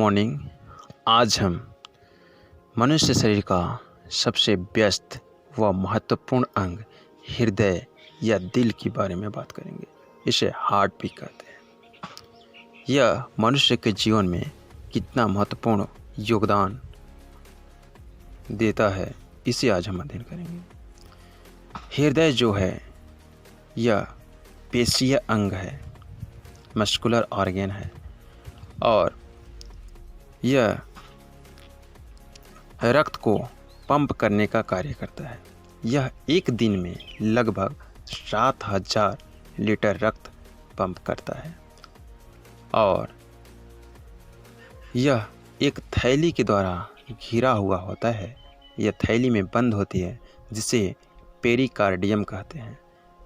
Morning. आज हम मनुष्य शरीर का सबसे व्यस्त व महत्वपूर्ण अंग हृदय या दिल के बारे में बात करेंगे। इसे हार्ट भी कहते हैं। यह मनुष्य के जीवन में कितना महत्वपूर्ण योगदान देता है, इसे आज हम अध्ययन करेंगे। हृदय जो है यह पेशीय अंग है, मस्कुलर ऑर्गन है और यह रक्त को पंप करने का कार्य करता है। यह एक दिन में लगभग 7000 लीटर रक्त पंप करता है और यह एक थैली के द्वारा घिरा हुआ होता है। यह थैली में बंद होती है जिसे पेरिकार्डियम कहते हैं।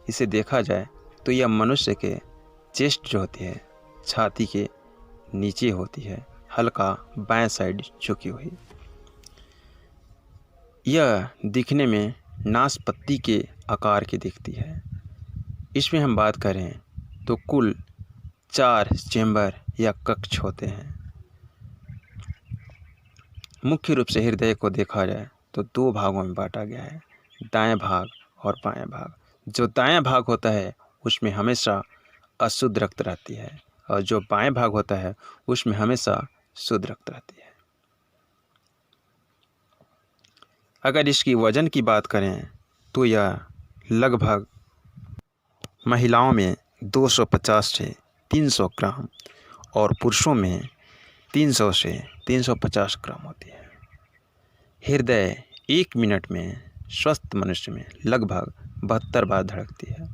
इसे देखा जाए तो यह मनुष्य के चेस्ट जो होती है, छाती के नीचे होती है, हल्का बाएं साइड झुकी हुई। यह दिखने में नाशपत्ती के आकार की दिखती है। इसमें हम बात करें तो कुल 4 चेंबर या कक्ष होते हैं। मुख्य रूप से हृदय को देखा जाए तो 2 भागों में बांटा गया है, दाएं भाग और बाएं भाग। जो दाएं भाग होता है उसमें हमेशा अशुद्ध रक्त रहती है और जो बाएं भाग होता है उसमें हमेशा शुद्ध रक्त रहती है। अगर इसकी वजन की बात करें तो यह लगभग महिलाओं में 250 से 300 ग्राम और पुरुषों में 300 से 350 ग्राम होती है। हृदय 1 मिनट में स्वस्थ मनुष्य में लगभग 72 बार धड़कती है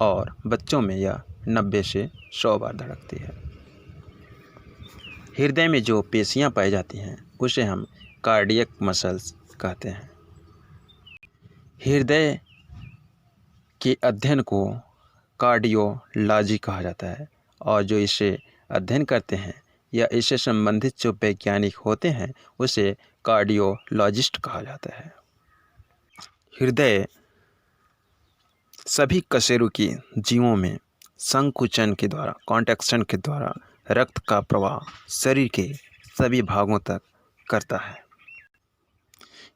और बच्चों में यह 90 से 100 बार धड़कती है। हृदय में जो पेशियां पाई जाती हैं उसे हम कार्डियक मसल्स कहते हैं। हृदय के अध्ययन को कार्डियोलॉजी कहा जाता है और जो इसे अध्ययन करते हैं या इससे संबंधित जो वैज्ञानिक होते हैं उसे कार्डियोलॉजिस्ट कहा जाता है। हृदय सभी कशेरुकी जीवों में संकुचन के द्वारा, कॉन्ट्रैक्शन के द्वारा रक्त का प्रवाह शरीर के सभी भागों तक करता है।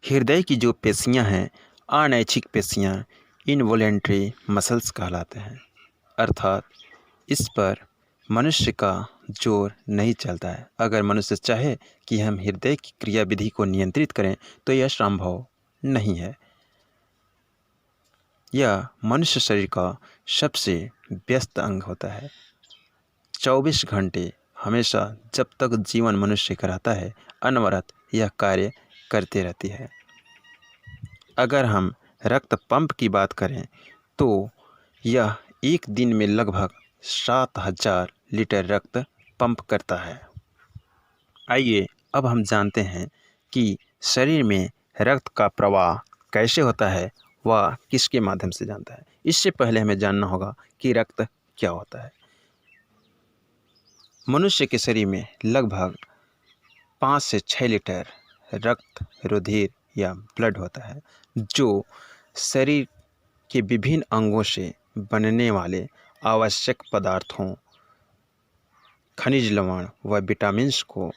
हृदय की जो पेशियां हैं, अनैच्छिक पेशियां, इनवॉलेंट्री मसल्स कहलाते हैं, अर्थात इस पर मनुष्य का जोर नहीं चलता है। अगर मनुष्य चाहे कि हम हृदय की क्रियाविधि को नियंत्रित करें तो यह संभव नहीं है। यह मनुष्य शरीर का सबसे व्यस्त अंग होता है। 24 घंटे हमेशा जब तक जीवन मनुष्य का रहता है अनवरत यह कार्य करते रहती है। अगर हम रक्त पंप की बात करें तो यह एक दिन में लगभग 7000 लीटर रक्त पंप करता है। आइए अब हम जानते हैं कि शरीर में रक्त का प्रवाह कैसे होता है, वह किसके माध्यम से जानता है। इससे पहले हमें जानना होगा कि रक्त क्या होता है। मनुष्य के शरीर में लगभग 5 से 6 लीटर रक्त, रुधिर या ब्लड होता है, जो शरीर के विभिन्न अंगों से बनने वाले आवश्यक पदार्थों, खनिज लवण व विटामिन्स को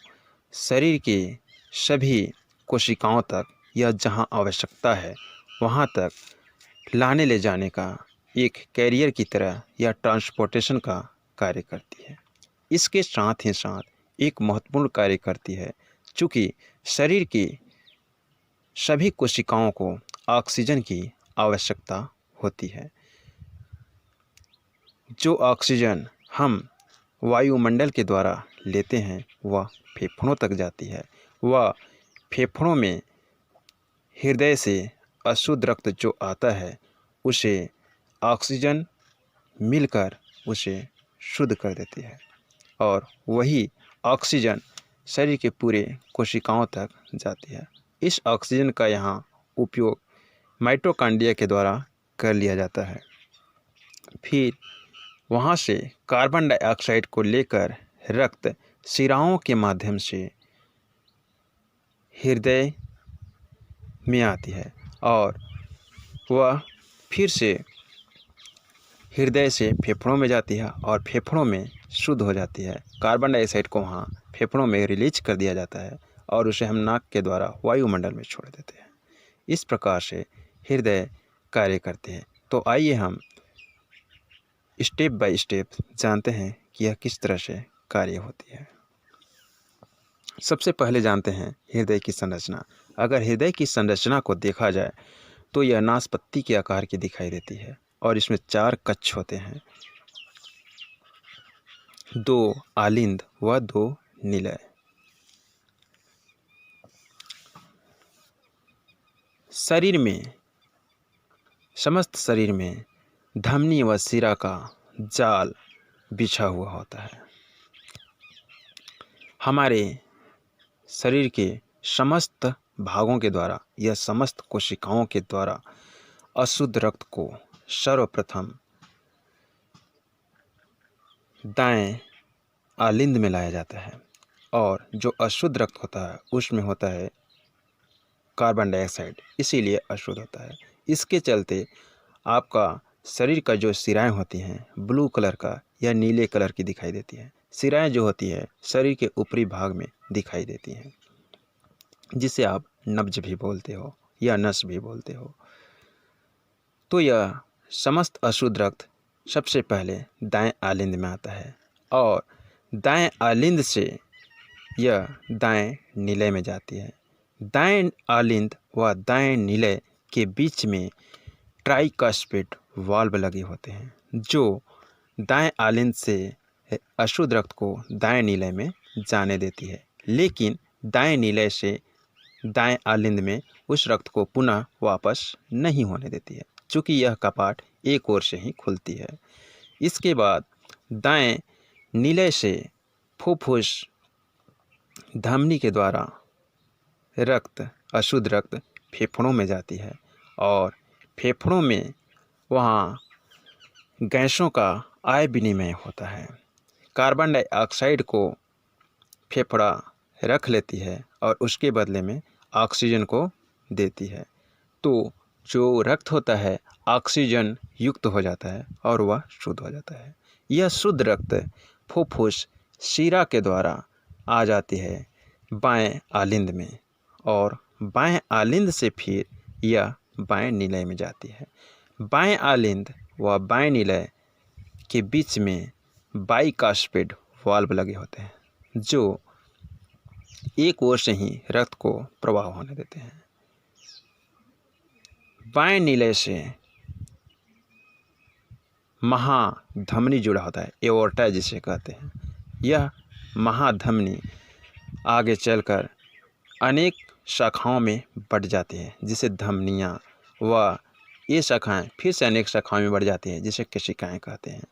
शरीर के सभी कोशिकाओं तक या जहां आवश्यकता है वहां तक लाने ले जाने का एक कैरियर की तरह या ट्रांसपोर्टेशन का कार्य करती है। इसके साथ ही साथ एक महत्वपूर्ण कार्य करती है, चूँकि शरीर की सभी कोशिकाओं को ऑक्सीजन की आवश्यकता होती है। जो ऑक्सीजन हम वायुमंडल के द्वारा लेते हैं वह फेफड़ों तक जाती है। वह फेफड़ों में हृदय से अशुद्ध रक्त जो आता है उसे ऑक्सीजन मिलकर उसे शुद्ध कर देती है और वही ऑक्सीजन शरीर के पूरे कोशिकाओं तक जाती है। इस ऑक्सीजन का यहाँ उपयोग माइटोकॉन्ड्रिया के द्वारा कर लिया जाता है। फिर वहाँ से कार्बन डाइऑक्साइड को लेकर रक्त शिराओं के माध्यम से हृदय में आती है और वह फिर से हृदय से फेफड़ों में जाती है और फेफड़ों में शुद्ध हो जाती है। कार्बन डाइऑक्साइड को वहाँ फेफड़ों में रिलीज कर दिया जाता है और उसे हम नाक के द्वारा वायुमंडल में छोड़ देते हैं। इस प्रकार से हृदय कार्य करते हैं। तो आइए हम स्टेप बाय स्टेप जानते हैं कि यह किस तरह से कार्य होती है। सबसे पहले जानते हैं हृदय की संरचना। अगर हृदय की संरचना को देखा जाए तो यह नाशपत्ती के आकार की दिखाई देती है और इसमें 4 कक्ष होते हैं, 2 आलिंद व 2 निलय। शरीर में, समस्त शरीर में धमनी व शिरा का जाल बिछा हुआ होता है। हमारे शरीर के समस्त भागों के द्वारा या समस्त कोशिकाओं के द्वारा अशुद्ध रक्त को सर्वप्रथम दाएं आलिंद में लाया जाता है और जो अशुद्ध रक्त होता है उसमें होता है कार्बन डाइऑक्साइड, इसीलिए अशुद्ध होता है। इसके चलते आपका शरीर का जो शिराएँ होती हैं ब्लू कलर का या नीले कलर की दिखाई देती हैं। शिराएँ जो होती है शरीर के ऊपरी भाग में दिखाई देती हैं, जिसे आप नब्ज भी बोलते हो या नस भी बोलते हो। तो यह समस्त अशुद्ध रक्त सबसे पहले दाएं आलिंद में आता है और दाएं आलिंद से यह दाएं निलय में जाती है। दाएं आलिंद व दाएं निलय के बीच में ट्राइकास्पिड वाल्व लगे होते हैं, जो दाएं आलिंद से अशुद्ध रक्त को दाएं निलय में जाने देती है, लेकिन दाएं निलय से दाएं आलिंद में उस रक्त को पुनः वापस नहीं होने देती है, चूँकि यह कपाट एक ओर से ही खुलती है। इसके बाद दाएं निलय से फुफ्फुस धमनी के द्वारा रक्त, अशुद्ध रक्त फेफड़ों में जाती है और फेफड़ों में वहाँ गैसों का आय विनिमय होता है। कार्बन डाइऑक्साइड को फेफड़ा रख लेती है और उसके बदले में ऑक्सीजन को देती है। तो जो रक्त होता है ऑक्सीजन युक्त हो जाता है और वह शुद्ध हो जाता है। यह शुद्ध रक्त फुफ्फुस शिरा के द्वारा आ जाती है बाएं आलिंद में और बाएं आलिंद से फिर यह बाएं निलय में जाती है। बाएं आलिंद व बाएं निलय के बीच में बाइकास्पिड वाल्व लगे होते हैं, जो एक ओर से ही रक्त को प्रवाह होने देते हैं। बाएं निलय से महाधमनी जुड़ा होता है, एओर्टा जिसे कहते हैं। यह महाधमनी आगे चलकर अनेक शाखाओं में बढ़ जाती है, जिसे धमनियाँ, व ये शाखाएँ फिर से अनेक शाखाओं में बढ़ जाती हैं, जिसे कोशिकाएँ कहते हैं।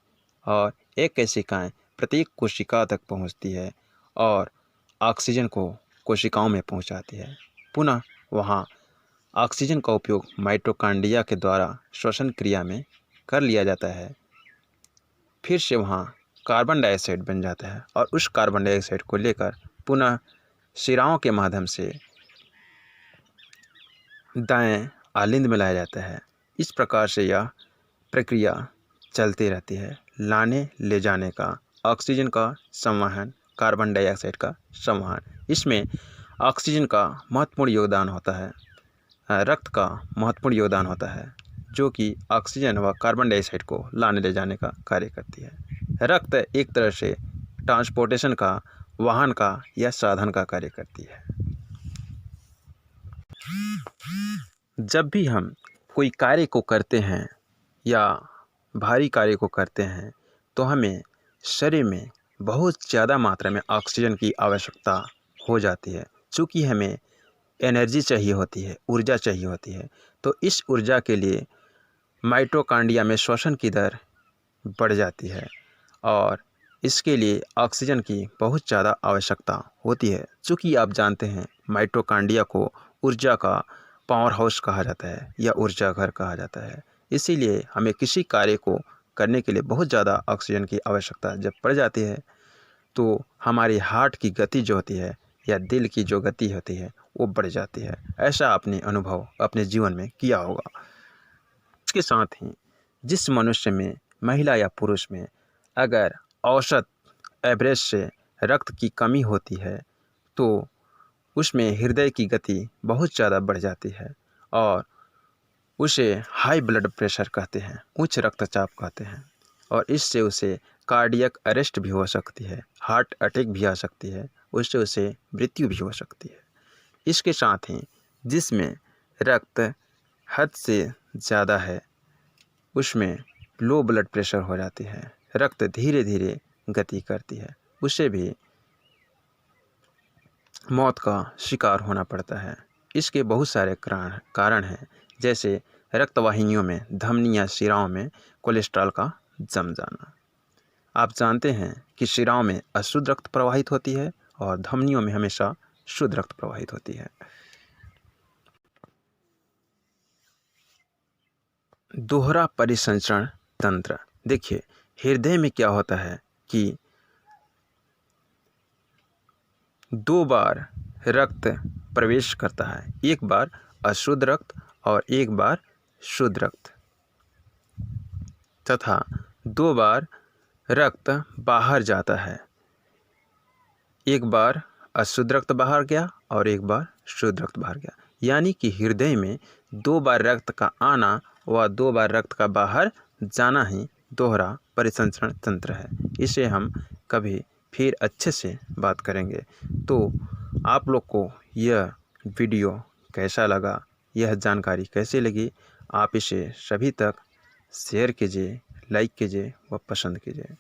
और एक कोशिकाएँ प्रत्येक कोशिका तक पहुँचती है और ऑक्सीजन को कोशिकाओं में पहुँचाती है। पुनः वहाँ ऑक्सीजन का उपयोग माइटोकॉन्ड्रिया के द्वारा श्वसन क्रिया में कर लिया जाता है। फिर से वहाँ कार्बन डाइऑक्साइड बन जाता है और उस कार्बन डाइऑक्साइड को लेकर पुनः शिराओं के माध्यम से दाएं आलिंद में लाया जाता है। इस प्रकार से यह प्रक्रिया चलती रहती है, लाने ले जाने का, ऑक्सीजन का संवहन, कार्बन डाइऑक्साइड का संवहन। इसमें ऑक्सीजन का महत्वपूर्ण योगदान होता है, रक्त का महत्वपूर्ण योगदान होता है, जो कि ऑक्सीजन व कार्बन डाइऑक्साइड को लाने ले जाने का कार्य करती है। रक्त एक तरह से ट्रांसपोर्टेशन का, वाहन का या साधन का कार्य करती है। जब भी हम कोई कार्य को करते हैं या भारी कार्य को करते हैं तो हमें शरीर में बहुत ज़्यादा मात्रा में ऑक्सीजन की आवश्यकता हो जाती है, चूँकि हमें एनर्जी चाहिए होती है, ऊर्जा चाहिए होती है। तो इस ऊर्जा के लिए माइटोकॉन्ड्रिया में श्वसन की दर बढ़ जाती है और इसके लिए ऑक्सीजन की बहुत ज़्यादा आवश्यकता होती है। चूँकि आप जानते हैं माइटोकॉन्ड्रिया को ऊर्जा का पावर हाउस कहा जाता है या ऊर्जा घर कहा जाता है। इसीलिए हमें किसी कार्य को करने के लिए बहुत ज़्यादा ऑक्सीजन की आवश्यकता जब पड़ जाती है तो हमारी हार्ट की गति जो होती है या दिल की जो गति होती है वो बढ़ जाती है। ऐसा आपने अनुभव अपने जीवन में किया होगा। इसके साथ ही जिस मनुष्य में, महिला या पुरुष में, अगर औसत एवरेज से रक्त की कमी होती है तो उसमें हृदय की गति बहुत ज़्यादा बढ़ जाती है और उसे हाई ब्लड प्रेशर कहते हैं, उच्च रक्तचाप कहते हैं। और इससे उसे कार्डियक अरेस्ट भी हो सकती है, हार्ट अटैक भी आ सकती है, उससे उसे मृत्यु भी हो सकती है। इसके साथ ही जिसमें रक्त हद से ज़्यादा है उसमें लो ब्लड प्रेशर हो जाती है, रक्त धीरे धीरे गति करती है, उसे भी मौत का शिकार होना पड़ता है। इसके बहुत सारे कारण हैं, जैसे रक्तवाहिनियों में, धमनी या शिराओं में कोलेस्ट्रॉल का जम जाना। आप जानते हैं कि शिराओं में अशुद्ध रक्त प्रवाहित होती है और धमनियों में हमेशा शुद्ध रक्त प्रवाहित होती है। दोहरा परिसंचरण तंत्र। देखिए, हृदय में क्या होता है कि 2 बार रक्त प्रवेश करता है, एक बार अशुद्ध रक्त और एक बार शुद्ध रक्त, तथा 2 बार रक्त बाहर जाता है, एक बार अशुद्ध रक्त बाहर गया और एक बार शुद्ध रक्त बाहर गया। यानी कि हृदय में 2 बार रक्त का आना व 2 बार रक्त का बाहर जाना ही दोहरा परिसंचरण तंत्र है। इसे हम कभी फिर अच्छे से बात करेंगे। तो आप लोग को यह वीडियो कैसा लगा, यह जानकारी कैसी लगी, आप इसे सभी तक शेयर कीजिए, लाइक कीजिए व पसंद कीजिए।